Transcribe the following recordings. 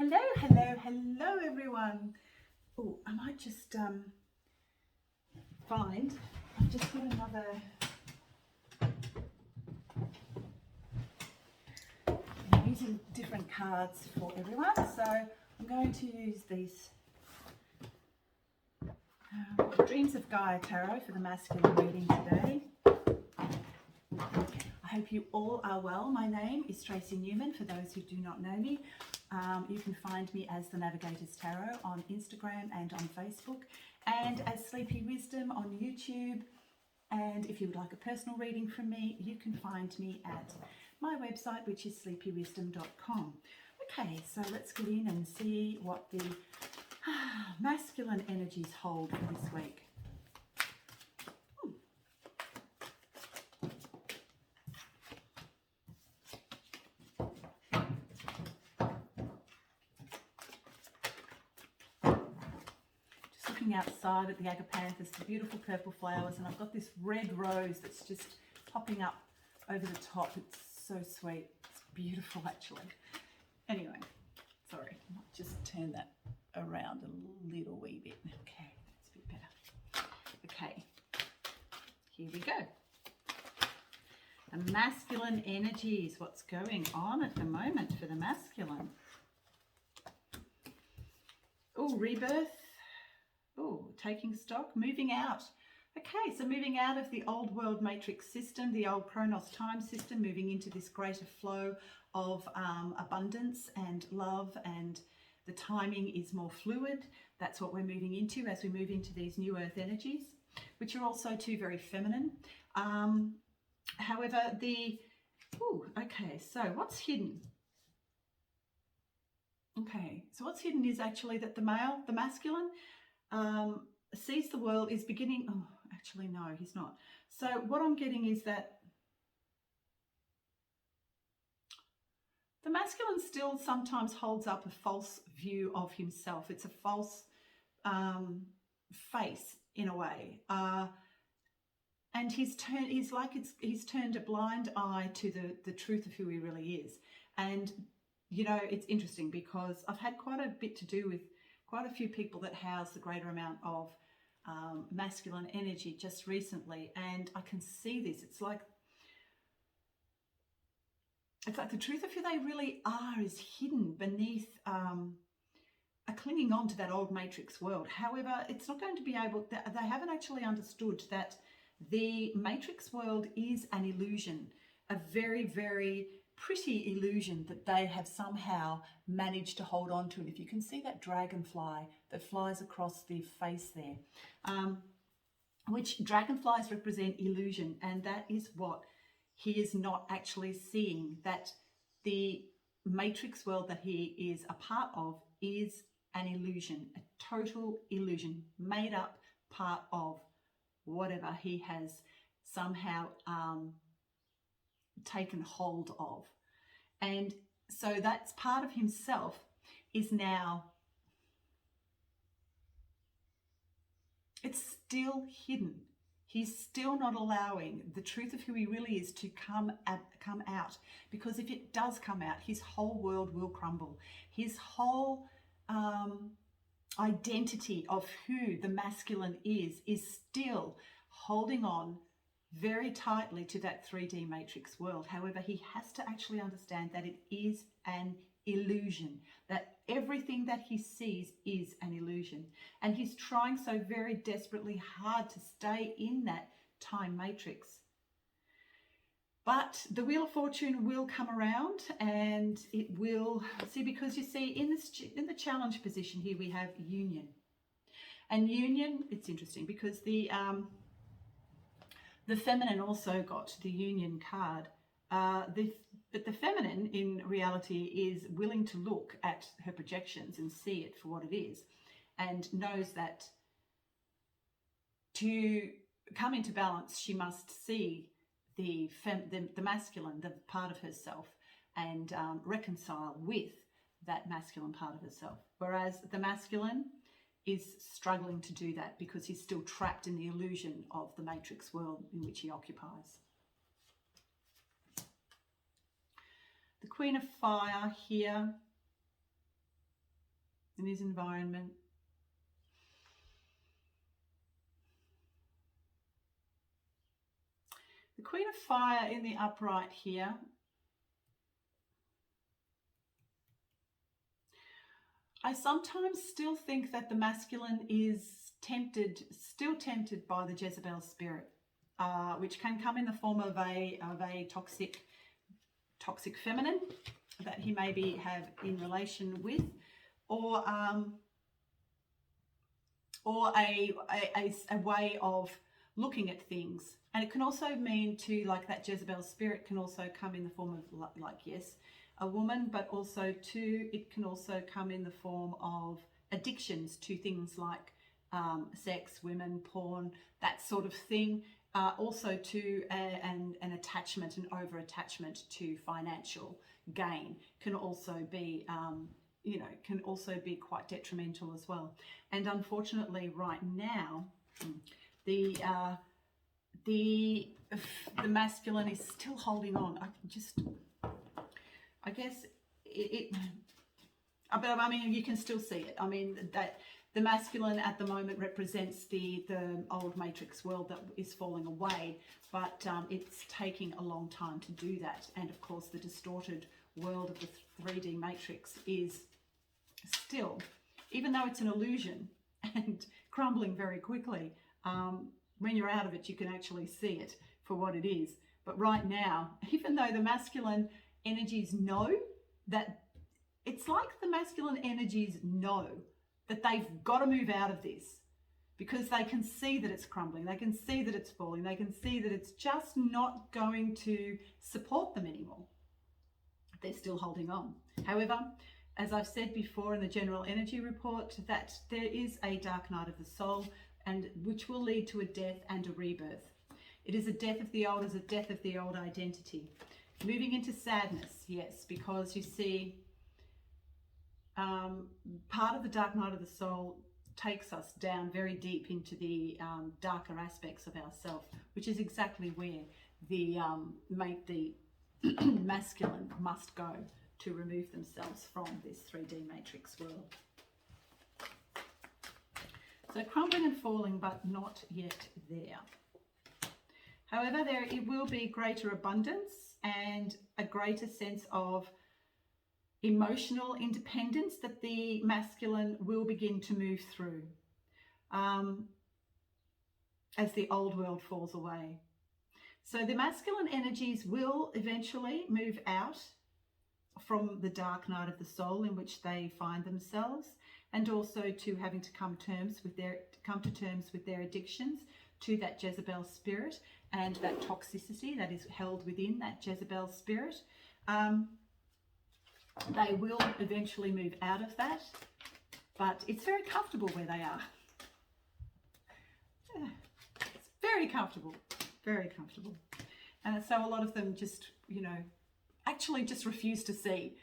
Hello, hello, hello everyone. Oh, I might just find, I've just got another, I'm using different cards for everyone, so I'm going to use these Dreams of Gaia Tarot for the masculine reading today. I hope you all are well. My name is Tracy Newman, for those who do not know me. You can find me as the Navigator's Tarot on Instagram and on Facebook, and as Sleepy Wisdom on YouTube. And if you would like a personal reading from me, you can find me at my website, which is sleepywisdom.com. Okay, so let's get in and see what the masculine energies hold for this week. Outside at the agapanthus, the beautiful purple flowers, and I've got this red rose that's just popping up over the top. It's so sweet. It's beautiful, actually. Anyway, sorry, I might just turn that around a little wee bit. Okay, that's a bit better. Okay, here we go. The masculine energies, what's going on at the moment for the masculine? Oh, rebirth. Oh, taking stock, moving out. Okay, so moving out of the old world matrix system, the old Chronos time system, moving into this greater flow of abundance and love, and the timing is more fluid. That's what we're moving into as we move into these new earth energies, which are also too very feminine. However, okay, so what's hidden? Okay, so what's hidden is actually that the male, the masculine, sees the world, is beginning, oh, actually no, he's not. So what I'm getting is that the masculine still sometimes holds up a false view of himself. It's a false face in a way. And he's turned a blind eye to the truth of who he really is. And, you know, it's interesting because I've had quite a bit to do with quite a few people that house the greater amount of masculine energy just recently, and I can see this. It's like the truth of who they really are is hidden beneath a clinging on to that old matrix world. However, it's not going to be able, they haven't actually understood that the matrix world is an illusion, a very, very pretty illusion that they have somehow managed to hold on to. And if you can see that dragonfly that flies across the face there, which dragonflies represent illusion, and that is what he is not actually seeing, that the matrix world that he is a part of is an illusion, a total illusion, made up part of whatever he has somehow taken hold of. And so that's part of himself is now, it's still hidden. He's still not allowing the truth of who he really is to come out, because if it does come out, his whole world will crumble. His whole identity of who the masculine is still holding on very tightly to that 3D matrix world. However, he has to actually understand that it is an illusion, that everything that he sees is an illusion. And he's trying so very desperately hard to stay in that time matrix. But the Wheel of Fortune will come around, and it will, see, because you see in the challenge position here we have union. And union, it's interesting because the feminine also got the union card. But the feminine in reality is willing to look at her projections and see it for what it is, and knows that to come into balance, she must see the masculine, the part of herself, and reconcile with that masculine part of herself. Whereas the masculine is struggling to do that because he's still trapped in the illusion of the matrix world in which he occupies. The Queen of Fire here in his environment. The Queen of Fire in the upright here. I sometimes still think that the masculine is still tempted by the Jezebel spirit, which can come in the form of a toxic feminine that he maybe have in relation with, or a way of looking at things. And it can also mean to, like, that Jezebel spirit can also come in the form of like yes, a woman, but also too, it can also come in the form of addictions to things like sex, women, porn, that sort of thing. Also to an attachment, an over attachment to financial gain can also be can also be quite detrimental as well. And unfortunately right now the masculine is still holding on. I guess but I mean, you can still see it. I mean, that the masculine at the moment represents the old matrix world that is falling away, but it's taking a long time to do that. And of course, the distorted world of the 3D matrix is still, even though it's an illusion and crumbling very quickly, when you're out of it, you can actually see it for what it is. But right now, even though the masculine energies know that, it's like the masculine energies know that they've got to move out of this, because they can see that it's crumbling, they can see that it's falling, they can see that it's just not going to support them anymore. They're still holding on. However, as I've said before in the general energy report, that there is a dark night of the soul, and which will lead to a death and a rebirth. It is a death of the old, as a death of the old identity. Moving into sadness, yes, because you see, part of the dark night of the soul takes us down very deep into the darker aspects of ourself, which is exactly where the masculine must go to remove themselves from this 3D matrix world. So crumbling and falling, but not yet there. However, it will be greater abundance and a greater sense of emotional independence that the masculine will begin to move through as the old world falls away. So the masculine energies will eventually move out from the dark night of the soul in which they find themselves, and also to having to come to terms with their addictions to that Jezebel spirit and that toxicity that is held within that Jezebel spirit. They will eventually move out of that, but it's very comfortable where they are. It's very comfortable, very comfortable. And so a lot of them just, actually just refuse to see.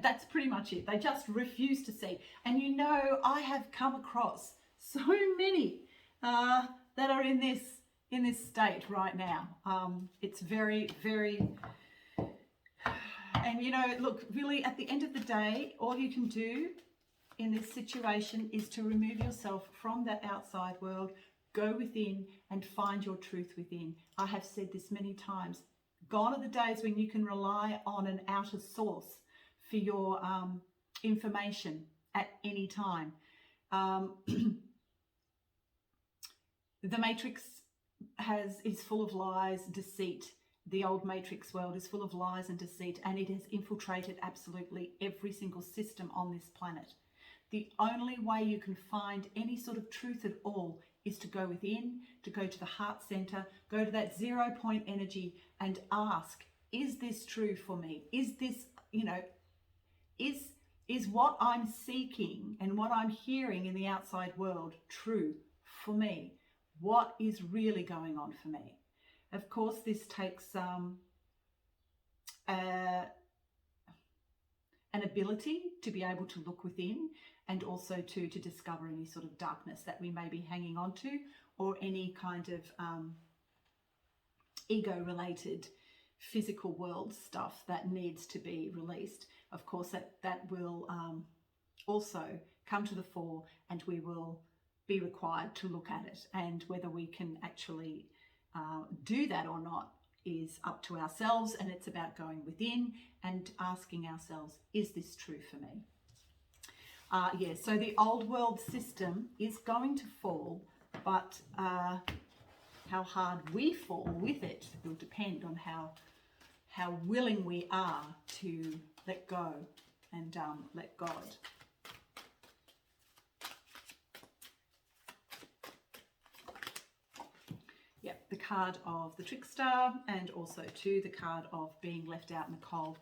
That's pretty much it. They just refuse to see. And I have come across so many that are in this state right now. It's very, very... And look, really at the end of the day, all you can do in this situation is to remove yourself from that outside world, go within and find your truth within. I have said this many times. Gone are the days when you can rely on an outer source for your information at any time. The matrix is full of lies, deceit. The old matrix world is full of lies and deceit, and it has infiltrated absolutely every single system on this planet. The only way you can find any sort of truth at all is to go within, to go to the heart center, go to that 0 point energy and ask, is this true for me? Is this, is what I'm seeking and what I'm hearing in the outside world true for me? What is really going on for me? Of course, this takes an ability to be able to look within, and also to discover any sort of darkness that we may be hanging on to, or any kind of ego-related physical world stuff that needs to be released. Of course, that will also come to the fore, and we will be required to look at it. And whether we can actually do that or not is up to ourselves, and it's about going within and asking ourselves, is this true for me? So the old world system is going to fall, but how hard we fall with it will depend on how willing we are to let go and let God. Yep, the card of the trickster, and also too the card of being left out in the cold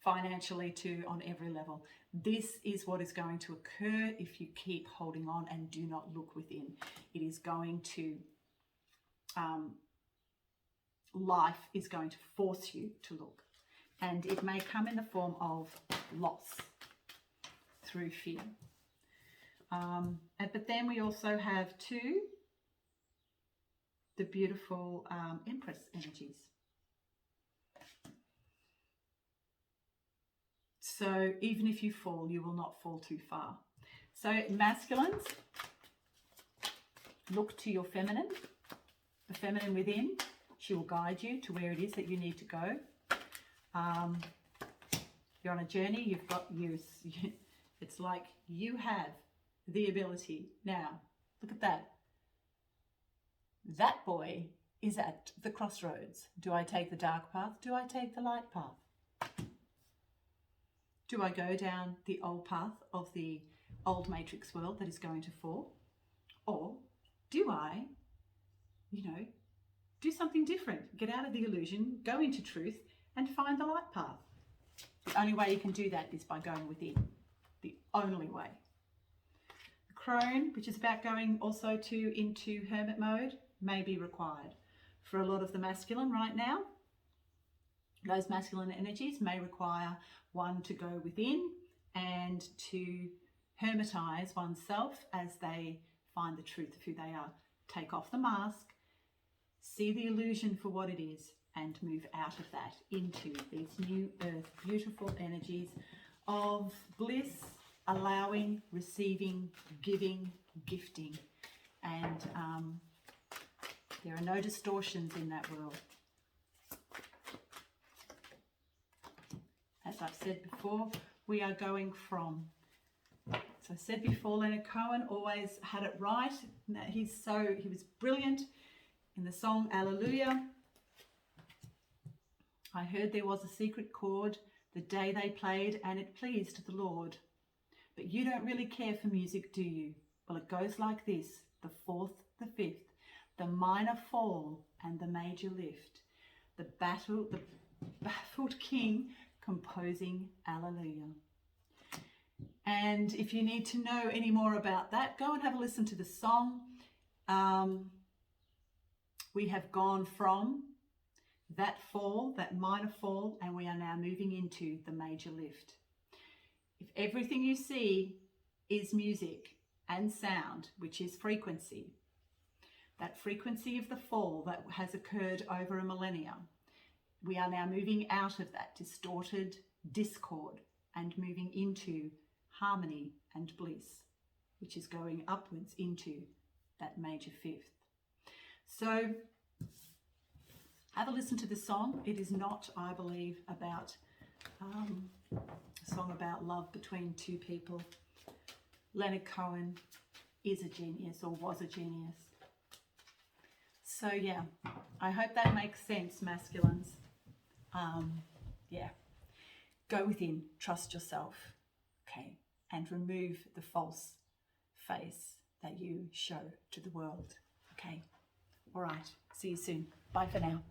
financially too, on every level. This is what is going to occur if you keep holding on and do not look within. It is going to, life is going to force you to look. And it may come in the form of loss through fear. But then we also have too the beautiful Empress energies. So even if you fall, you will not fall too far. So masculines, look to your feminine, the feminine within. She will guide you to where it is that you need to go. You're on a journey, you've got use. It's like you have the ability. Now, look at that. That boy is at the crossroads. Do I take the dark path? Do I take the light path? Do I go down the old path of the old matrix world that is going to fall? Or do I, do something different, get out of the illusion, go into truth and find the light path? The only way you can do that is by going within. The only way. The crone, which is about going also into hermit mode, may be required. For a lot of the masculine right now, those masculine energies may require one to go within and to hermitize oneself as they find the truth of who they are. Take off the mask, see the illusion for what it is, and move out of that into these new earth, beautiful energies of bliss, allowing, receiving, giving, gifting. And there are no distortions in that world. As I've said before, we are going from, as I said before, Leonard Cohen always had it right. He was brilliant in the song Alleluia. I heard there was a secret chord the day they played and it pleased the Lord. But you don't really care for music, do you? Well, it goes like this: the fourth, the fifth, the minor fall and the major lift. The baffled king composing Alleluia. And if you need to know any more about that, go and have a listen to the song. We have gone from that fall, that minor fall, and we are now moving into the major lift. If everything you see is music and sound, which is frequency, that frequency of the fall that has occurred over a millennia, we are now moving out of that distorted discord and moving into harmony and bliss, which is going upwards into that major fifth. So have a listen to the song. It is not, I believe, about a song about love between two people. Leonard Cohen is a genius, or was a genius. So yeah, I hope that makes sense, masculines. Go within, trust yourself, okay, and remove the false face that you show to the world, okay? All right, see you soon. Bye for now.